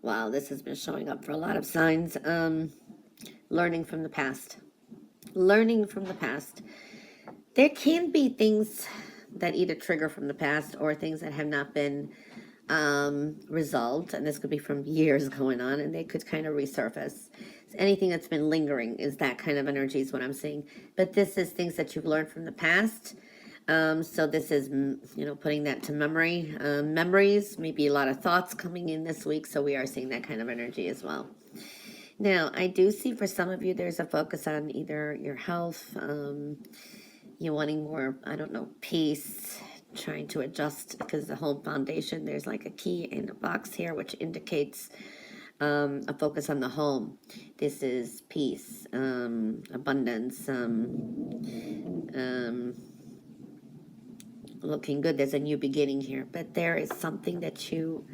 Wow, this has been showing up for a lot of signs. Learning from the past. Learning from the past. There can be things that either trigger from the past or things that have not been resolved, and this could be from years going on, and they could kind of resurface. Anything that's been lingering is that kind of energy is what I'm seeing. But this is things that you've learned from the past. So this is, putting that to memory. Memories, maybe a lot of thoughts coming in this week, so we are seeing that kind of energy as well. Now, I do see for some of you there's a focus on either your health, you wanting more, I don't know, peace, trying to adjust because the whole foundation, there's like a key in a box here which indicates a focus on the home. This is peace, abundance, looking good. There's a new beginning here, but there is something that you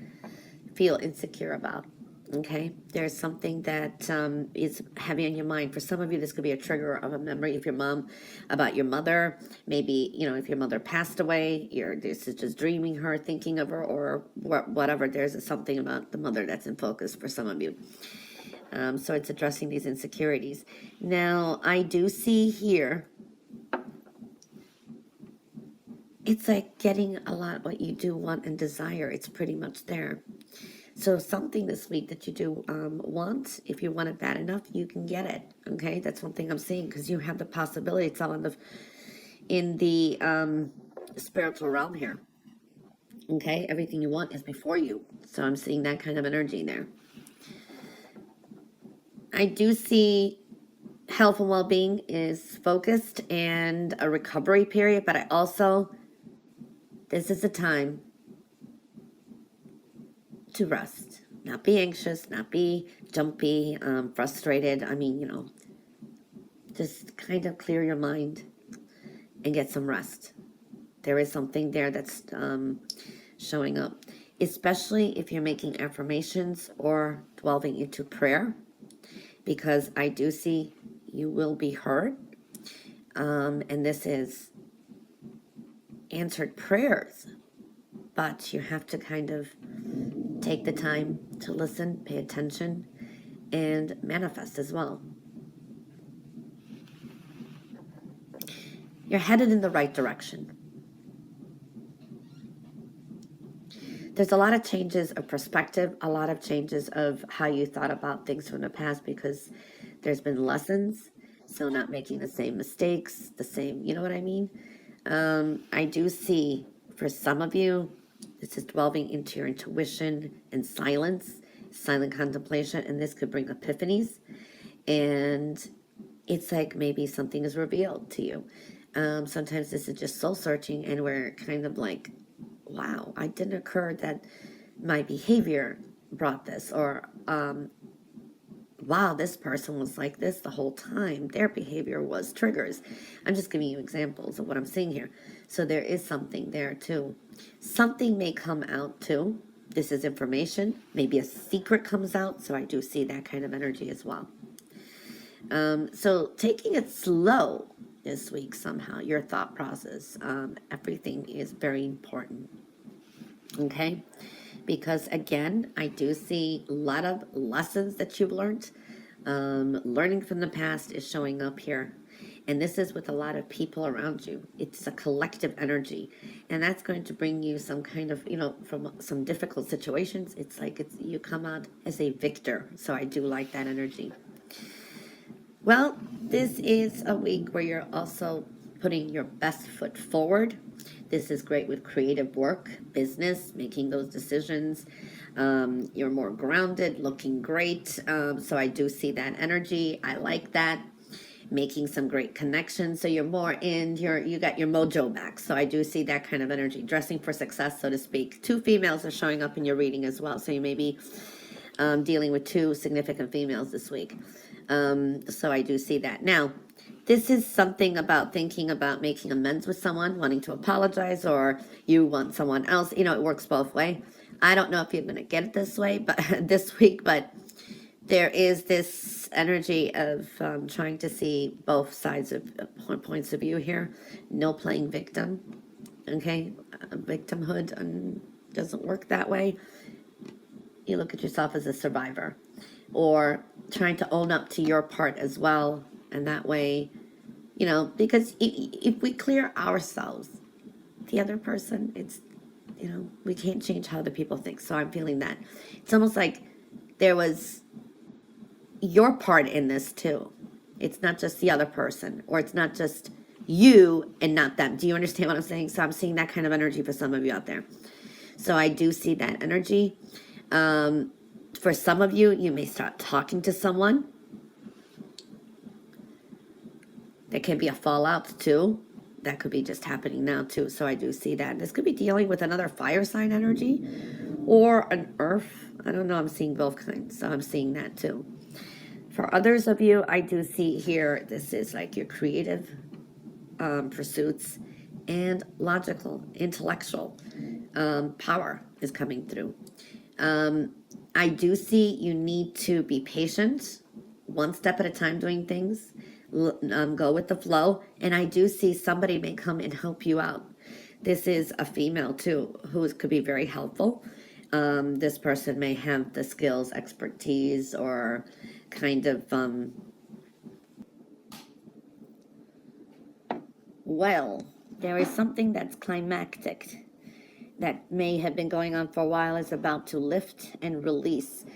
feel insecure about. Okay, there's something that is heavy on your mind. For some of you, this could be a trigger of a memory of your mom, about your mother. Maybe, if your mother passed away, this is just dreaming her, thinking of her, or whatever. There's something about the mother that's in focus for some of you. So it's addressing these insecurities. Now, I do see here, it's like getting a lot what you do want and desire. It's pretty much there. So something this week that you do want, if you want it bad enough, you can get it. Okay, that's one thing I'm seeing, because you have the possibility. It's all in the spiritual realm here. Okay, everything you want is before you. So I'm seeing that kind of energy there. I do see health and well-being is focused and a recovery period, but I also, this is a time to rest, not be anxious, not be jumpy, frustrated. I mean, just kind of clear your mind and get some rest. There is something there that's showing up, especially if you're making affirmations or delving into prayer, because I do see you will be heard. And this is answered prayers, but you have to kind of take the time to listen, pay attention, and manifest as well. You're headed in the right direction. There's a lot of changes of perspective, a lot of changes of how you thought about things from the past, because there's been lessons. So not making the same mistakes, you know what I mean? I do see for some of you, this is delving into your intuition and silent contemplation, and this could bring epiphanies. And it's like maybe something is revealed to you. Sometimes this is just soul searching, and we're kind of like, wow, I didn't occur that my behavior brought this, or wow, this person was like this the whole time. Their behavior was triggers. I'm just giving you examples of what I'm seeing here. So there is something there too. Something may come out too. This is information. Maybe a secret comes out. So I do see that kind of energy as well. So taking it slow this week somehow, your thought process, everything is very important. Okay? Because again, I do see a lot of lessons that you've learned. Learning from the past is showing up here. And this is with a lot of people around you. It's a collective energy. And that's going to bring you some kind of, from some difficult situations. It's like you come out as a victor. So I do like that energy. Well, this is a week where you're also putting your best foot forward. This is great with creative work, business, making those decisions. You're more grounded, looking great. So I do see that energy. I like that. Making some great connections. So you're more you got your mojo back. So I do see that kind of energy. Dressing for success, so to speak. 2 females are showing up in your reading as well. So you may be dealing with 2 significant females this week. So I do see that. Now, this is something about thinking about making amends with someone, wanting to apologize, or you want someone else. It works both ways. I don't know if you're going to get it this way, but this week, but there is this energy of trying to see both sides of points of view here. No playing victim. Okay, victimhood doesn't work that way. you look at yourself as a survivor, or trying to own up to your part as well. And that way, you know, because if we clear ourselves, the other person, it's, you know, we can't change how other people think. So I'm feeling that it's almost like there was your part in this too. It's not just the other person, or it's not just you and not them. Do you understand what I'm saying? So I'm seeing that kind of energy for some of you out there. So I do see that energy. For some of you, you may start talking to someone. There can be a fallout too. That could be just happening now too. So I do see that. This could be dealing with another fire sign energy or an earth. I don't know. I'm seeing both kinds. So I'm seeing that too. For others of you, I do see here, this is like your creative pursuits and logical, intellectual power is coming through. I do see you need to be patient, one step at a time doing things, go with the flow, and I do see somebody may come and help you out. This is a female too, who could be very helpful. This person may have the skills, expertise, or kind of, well, there is something that's climactic that may have been going on for a while, is about to lift and release.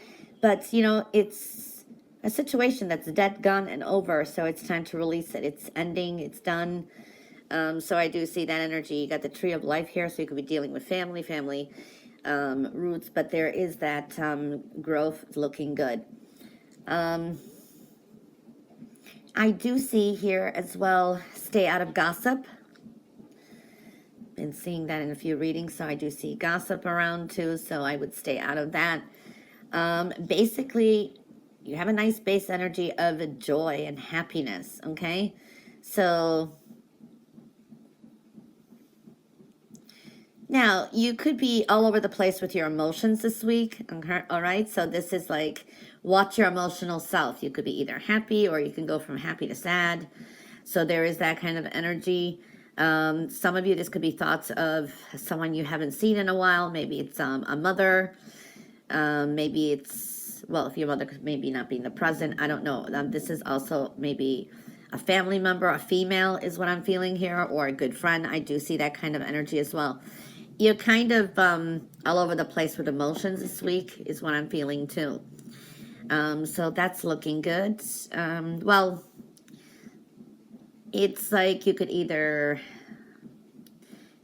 But, you know, it's a situation that's dead, gone, and over, so it's time to release it. It's ending, it's done. So I do see that energy. You got the tree of life here, so you could be dealing with family roots, but there is that growth looking good. I do see here as well, stay out of gossip. Been seeing that in a few readings, so I do see gossip around too, so I would stay out of that. Basically, you have a nice base energy of joy and happiness, okay? So now you could be all over the place with your emotions this week, okay? All right? So this is like, watch your emotional self. You could be either happy, or you can go from happy to sad. So there is that kind of energy. Some of you, this could be thoughts of someone you haven't seen in a while. Maybe it's a mother. Maybe it's, well, if your mother could maybe not be in the present, I don't know. This is also maybe a family member, a female is what I'm feeling here, or a good friend. I do see that kind of energy as well. You're kind of all over the place with emotions this week is what I'm feeling too. So that's looking good. Well, it's like you could either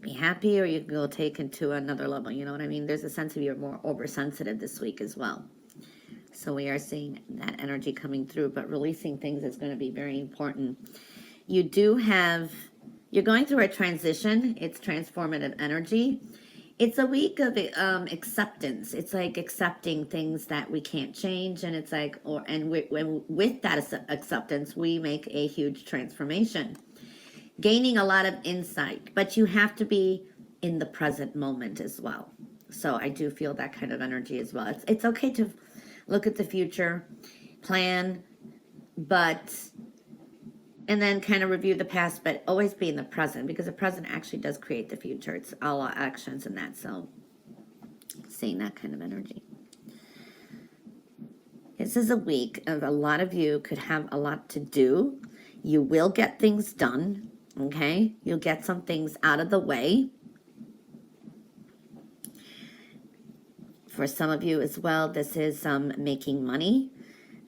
be happy, or you can go take it to another level. You know what I mean? There's a sense of you're more oversensitive this week as well. So we are seeing that energy coming through, but releasing things is going to be very important. You do have, you're going through a transition. It's transformative energy. It's a week of acceptance. It's like accepting things that we can't change, and it's like, with that acceptance, we make a huge transformation, gaining a lot of insight. But you have to be in the present moment as well. So I do feel that kind of energy as well. It's okay to look at the future, plan, and then kind of review the past, but always be in the present, because the present actually does create the future. It's all our actions and that. So seeing that kind of energy. This is a week of a lot of you could have a lot to do. You will get things done, okay? You'll get some things out of the way. For some of you as well, this is making money.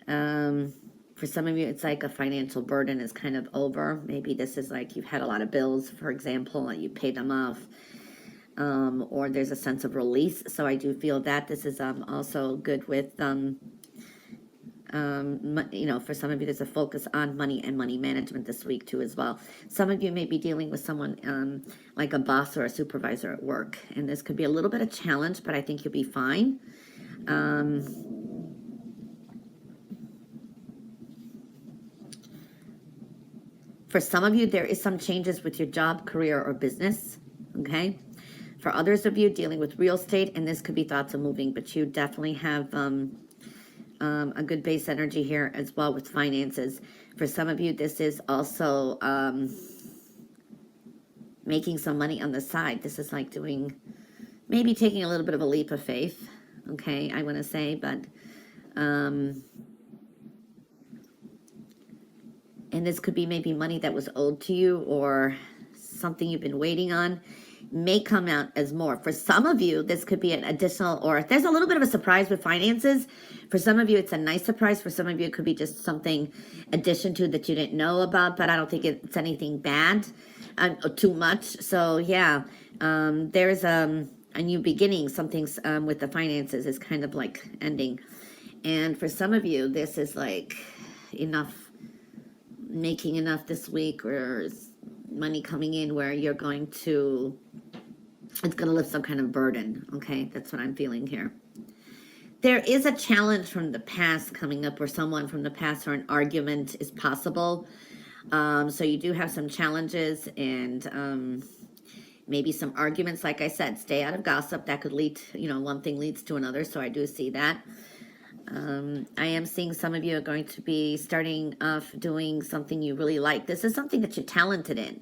For some of you, it's like a financial burden is kind of over. Maybe this is like you've had a lot of bills, for example, and you pay them off. Or there's a sense of release. So I do feel that this is also good with, you know, for some of you, there's a focus on money and money management this week too as well. Some of you may be dealing with someone like a boss or a supervisor at work. And this could be a little bit of challenge, but I think you'll be fine. For some of you, there is some changes with your job, career, or business, okay? For others of you, dealing with real estate, and this could be thoughts of moving, but you definitely have a good base energy here as well with finances. For some of you, this is also making some money on the side. This is like doing, maybe taking a little bit of a leap of faith, okay, I want to say, but, and this could be maybe money that was owed to you or something you've been waiting on may come out as more. For some of you, this could be an additional, or there's a little bit of a surprise with finances. For some of you, it's a nice surprise. For some of you, it could be just something addition to that you didn't know about, but I don't think it's anything bad, too much. So yeah, there's a new beginning. Something's with the finances is kind of like ending. And for some of you, this is like enough, making enough this week, or money coming in where you're going to, it's going to lift some kind of burden. Okay, that's what I'm feeling here. There is a challenge from the past coming up, or someone from the past, or an argument is possible. So you do have some challenges and maybe some arguments. Like I said, stay out of gossip. That could lead, one thing leads to another. So I do see that. I am seeing some of you are going to be starting off doing something you really like. This is something that you're talented in.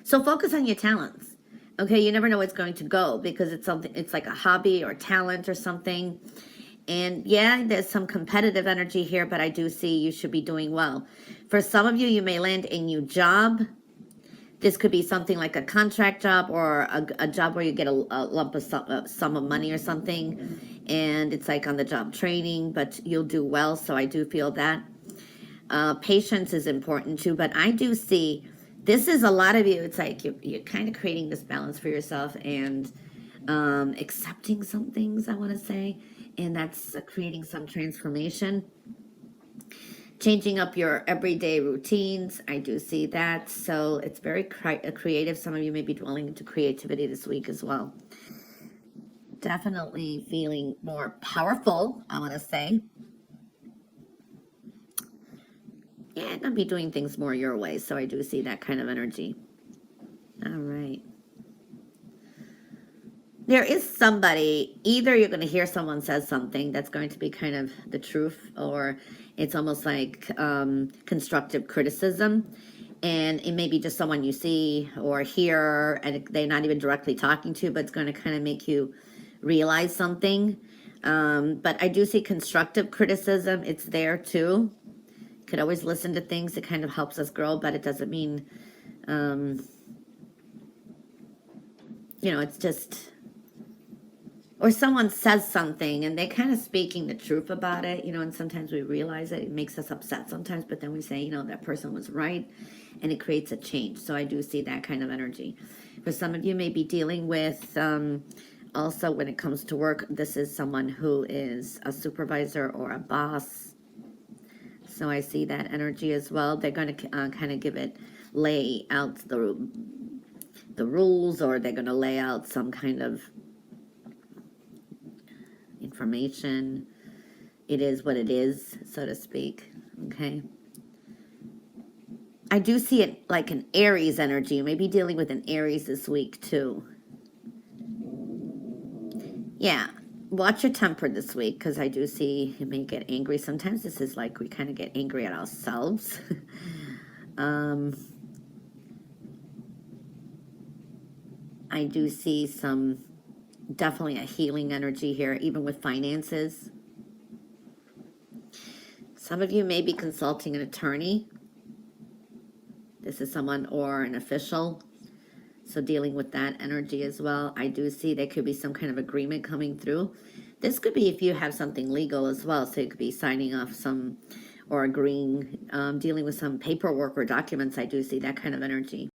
So focus on your talents. Okay, you never know where it's going to go, because it's something, it's like a hobby or talent or something. And yeah, there's some competitive energy here, but I do see you should be doing well. For some of you, you may land a new job. This could be something like a contract job, or a job where you get a lump of sum of money or something. And it's like on the job training, but you'll do well. So I do feel that. Patience is important too, but I do see, this is a lot of you, it's like you're kind of creating this balance for yourself and accepting some things, I want to say. And that's creating some transformation. Changing up your everyday routines. I do see that. So it's very creative. Some of you may be dwelling into creativity this week as well. Definitely feeling more powerful, I want to say. Yeah, I'm going to be doing things more your way. So I do see that kind of energy. All right. There is somebody, either you're going to hear someone says something that's going to be kind of the truth, or it's almost like constructive criticism. And it may be just someone you see or hear, and they're not even directly talking to, but it's going to kind of make you realize something. But I do see constructive criticism. It's there too. Could always listen to things. It kind of helps us grow, but it doesn't mean, it's just... Or someone says something and they're kind of speaking the truth about it, and sometimes we realize it makes us upset sometimes, but then we say, that person was right, and it creates a change. So I do see that kind of energy. For some of you may be dealing with, also when it comes to work, this is someone who is a supervisor or a boss. So I see that energy as well. They're going to kind of lay out the rules, or they're going to lay out some kind of information. It is what it is, so to speak. Okay. I do see it like an Aries energy. You may be dealing with an Aries this week too. Yeah. Watch your temper this week, because I do see you may get angry. Sometimes this is like we kind of get angry at ourselves. I do see definitely a healing energy here, even with finances. Some of you may be consulting an attorney. This is someone, or an official. So dealing with that energy as well. I do see there could be some kind of agreement coming through. This could be if you have something legal as well. So you could be signing off or agreeing, dealing with some paperwork or documents. I do see that kind of energy.